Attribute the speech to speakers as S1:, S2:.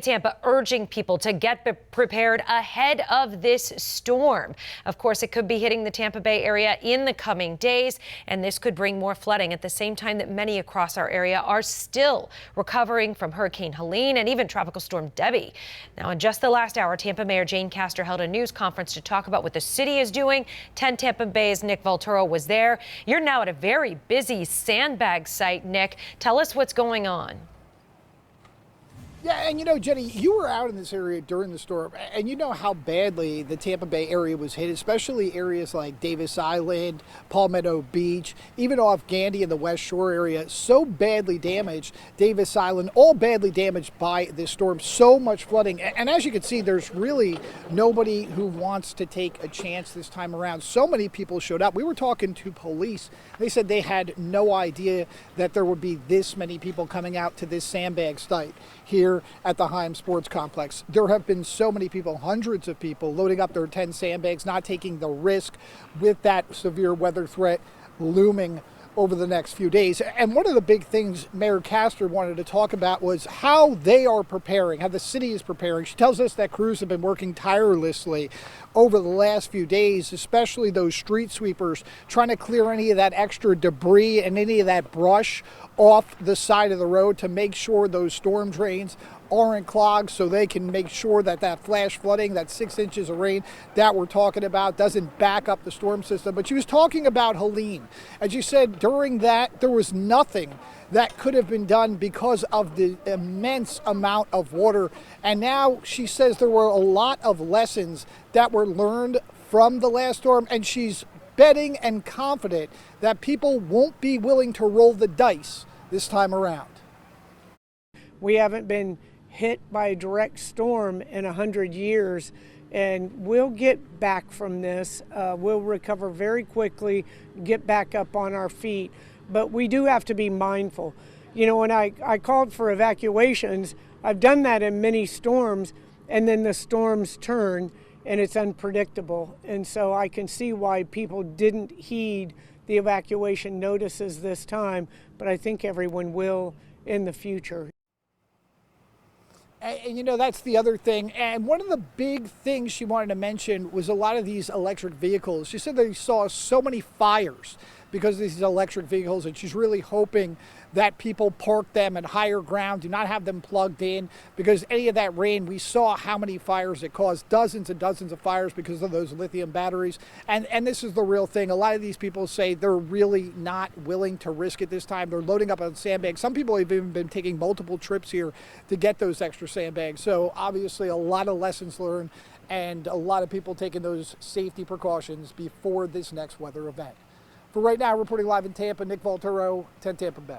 S1: Tampa urging people to get prepared ahead of this storm. Of course, it could be hitting the Tampa Bay area in the coming days, and this could bring more flooding at the same time that many across our area are still recovering from Hurricane Helene and even Tropical Storm Debbie. Now, in just the last hour, Tampa Mayor Jane Castor held a news conference to talk about what the city is doing. 10 Tampa Bay's Nick Volturo was there. You're now at a very busy sandbag site, Nick. Tell us what's going on.
S2: Yeah, and you know, Jenny, you were out in this area during the storm, and you know how badly the Tampa Bay area was hit, especially areas like Davis Island, Palmetto Beach, even off Gandy in the West Shore area, so badly damaged. Davis Island, all badly damaged by this storm, so much flooding. And as you can see, there's really nobody who wants to take a chance this time around. So many people showed up. We were talking to police. They said they had no idea that there would be this many people coming out to this sandbag site here at the Heim Sports Complex. There have been so many people, hundreds of people, loading up their 10 sandbags, not taking the risk with that severe weather threat looming over the next few days. And one of the big things Mayor Castor wanted to talk about was how they are preparing, how the city is preparing. She tells us that crews have been working tirelessly over the last few days, especially those street sweepers, trying to clear any of that extra debris and any of that brush off the side of the road to make sure those storm drains aren't clogged, so they can make sure that that flash flooding, that 6 inches of rain that we're talking about, doesn't back up the storm system. But she was talking about Helene, and she said during that there was nothing that could have been done because of the immense amount of water. And now she says there were a lot of lessons that were learned from the last storm, and she's betting and confident that people won't be willing to roll the dice this time around.
S3: We haven't been hit by a direct storm in 100 years, and we'll get back from this. We'll recover very quickly, get back up on our feet. But we do have to be mindful. You know, when I called for evacuations, I've done that in many storms, and then the storms turn, and it's unpredictable. And so I can see why people didn't heed the evacuation notices this time, but I think everyone will in the future.
S2: And you know, that's the other thing. And one of the big things she wanted to mention was a lot of these electric vehicles. She said they saw so many fires because of these electric vehicles, and she's really hoping that people park them at higher ground, do not have them plugged in, because any of that rain, we saw how many fires it caused, dozens and dozens of fires because of those lithium batteries. And this is the real thing. A lot of these people say they're really not willing to risk it this time. They're loading up on sandbags. Some people have even been taking multiple trips here to get those extra sandbags. So obviously a lot of lessons learned and a lot of people taking those safety precautions before this next weather event. For right now, reporting live in Tampa, Nick Volturo, 10 Tampa Bay.